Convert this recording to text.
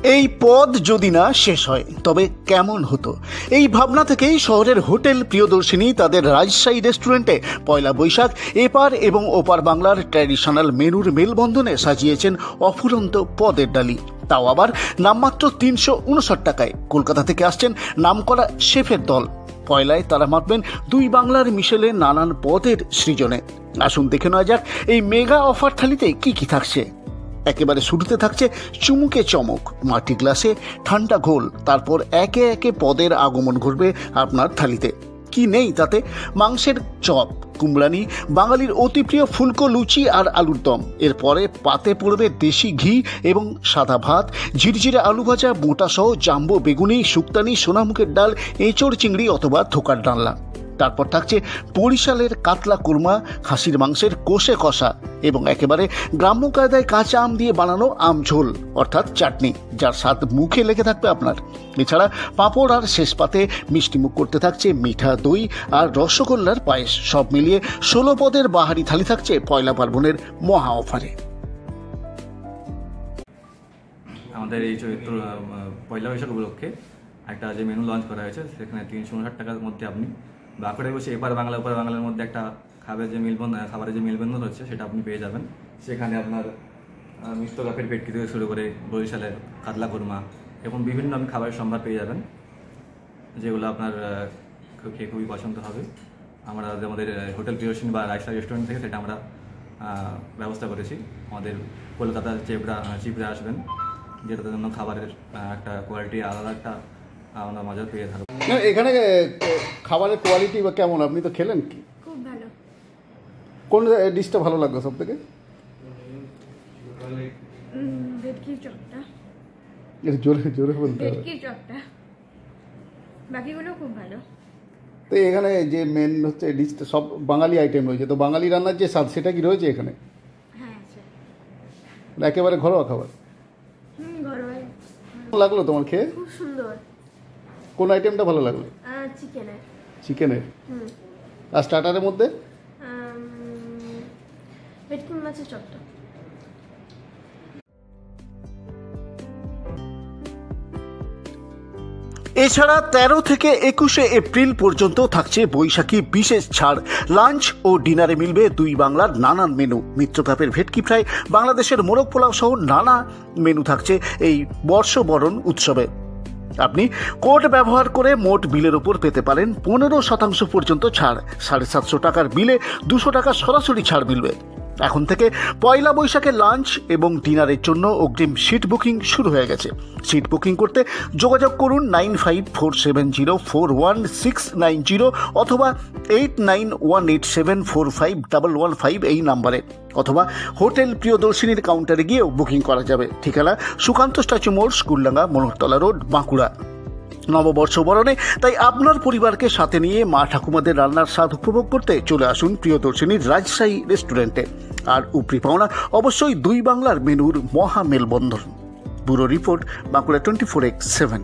এই পদ যদি না শেষ হয় তবে কেমন হতো, এই ভাবনা থেকেই শহরের হোটেল প্রিয়দর্শিনী তাদের রাজশাহী রেস্টুরেন্টে পয়লা বৈশাখ এপার এবং ওপার বাংলার ট্র্যাডিশনাল মেনুর মেলবন্ধনে সাজিয়েছেন অফুরন্ত পদের ডালি, তাও আবার নামমাত্র 359 টাকায়। কলকাতা থেকে আসছেন নামকরা শেফের দল। পয়লায় তারা মাতবেন দুই বাংলার মিশেলে নানান পদের সৃজনে। আসুন দেখে নেওয়া যাক এই মেগা অফার থালিতে কি কি থাকছে। একেবারে শুরুতে থাকছে চুমুকে চমক, মাটি গ্লাসে ঠান্ডা ঘোল, তারপর একে একে পদের আগমন ঘটবে আপনার থালিতে। কি নেই তাতে? মাংসের চপ, কুমড়ানি, বাঙালির অতি প্রিয় ফুলকো লুচি আর আলুর দম। এরপরে পাতে পড়বে দেশি ঘি এবং সাদা ভাত, ঝিরঝিরে আলু ভাজা, বোঁটা সহ জাম্বো বেগুনি, শুক্তানি, সোনামুখের ডাল, এঁচড় চিংড়ি অথবা ধোকার ডালনা। তারপর থাকছে বরিশালের কাতলা কুরমা, খাসির মাংসের কষে কষা এবং একেবারে গ্রাম্য কায়দায় কাঁচা আম দিয়ে বানানো আম ঝোল অর্থাৎ চাটনি, যার স্বাদ মুখে লেগে থাকবে আপনার। এছাড়া পাঁপড় আর শেষ পাতে মিষ্টিমুখ করতে থাকছে মিঠা দই আর রসগোল্লার পায়েস। সব মিলিয়ে 16 পদের বাহারি থালি থাকছে পয়লা পার্বণের মহা অফারে। আমাদের এই চৈত্র পয়লা বৈশাখ উপলক্ষে একটা যে মেনু লঞ্চ করা হয়েছে, সেখানে 359 টাকার মধ্যে আপনি বাঁকুড়ে বসে এপার বাংলা ওপার বাংলার মধ্যে একটা খাবারের যে মেলবন্ধন হচ্ছে সেটা আপনি পেয়ে যাবেন। সেখানে আপনার মিষ্ট কাপের পেটকি থেকে শুরু করে বরিশালের কাতলা কুরমা এবং বিভিন্ন আপনি খাবারের সম্ভার পেয়ে যাবেন, যেগুলো আপনার খেয়ে খুবই পছন্দ হবে। আমরা আমাদের হোটেল প্রিয়দর্শিনী বা রাজশাহী রেস্টুরেন্ট থেকে সেটা আমরা ব্যবস্থা করেছি। আমাদের কলকাতার চিপরা আসবেন, যেটার জন্য খাবারের একটা কোয়ালিটি আলাদা একটা আমরা মজা পেয়ে থাকবো। এখানে খাবারের কোয়ালিটি বা কেমন? আপনি তো খেলেন, কি খুব ভালো। কোন ডিশটা ভালো লাগলো সব থেকে? ভেটকির চপটা। জোরে জোরে বলতে হবে। ভেটকির চপটা, বাকিগুলো খুব ভালো। তো এখানে যে মেন হচ্ছে ডিশটা সব বাঙালি আইটেম রয়েছে, তো বাঙালি রান্নার যে স্বাদ সেটা কি রয়েছে এখানে? হ্যাঁ আছে। একেবারে ঘরোয়া খাবার। ঘরোয়া। লাগলো তোমার খেয়ে? খুব সুন্দর। কোন আইটেমটা ভালো লাগলো? চিকেনের। চিকেনের। আর স্টার্টারের মধ্যে ভেটকি মাছের চপটা। এছাড়া 13 থেকে 21 এপ্রিল পর্যন্ত থাকছে বৈশাখী বিশেষ ছাড়। লাঞ্চ ও ডিনারে মিলবে দুই বাংলার নানান মেনু। মিত্রকাপের ভেটকি ফ্রাই, বাংলাদেশের মোরগ পোলাও সহ নানা মেনু থাকছে এই বর্ষবরণ উৎসবে। আপনি কোড ব্যবহার করে মোট বিলের ওপর পেতে পারেন 15% পর্যন্ত ছাড়। 750 টাকার বিলে 200 টাকা সরাসরি ছাড় মিলবে। এখন থেকে পয়লা বৈশাখে লাঞ্চ এবং ডিনারের জন্য অগ্রিম সিট বুকিং শুরু হয়ে গেছে। সিট বুকিং করতে যোগাযোগ করুন 9547041690 অথবা 8918745115 এই নাম্বারে, অথবা হোটেল প্রিয়দর্শিনীর কাউন্টারে গিয়েও বুকিং করা যাবে। ঠিকানা সুকান্ত স্ট্যাচু মোড়, স্কুলডাঙ্গা, মনোহরতলা রোড, বাঁকুড়া। নববর্ষ বরণে তাই আপনার পরিবারকে সাথে নিয়ে মা ঠাকুমাদের রান্নার স্বাদ উপভোগ করতে চলে আসুন প্রিয়দর্শিনীর রাজশাহী রেস্টুরেন্টে। আর উপরি পাওনা অবশ্যই দুই বাংলার মেনুর মহা মেলবন্ধন। Bureau report, Bankura 24x7।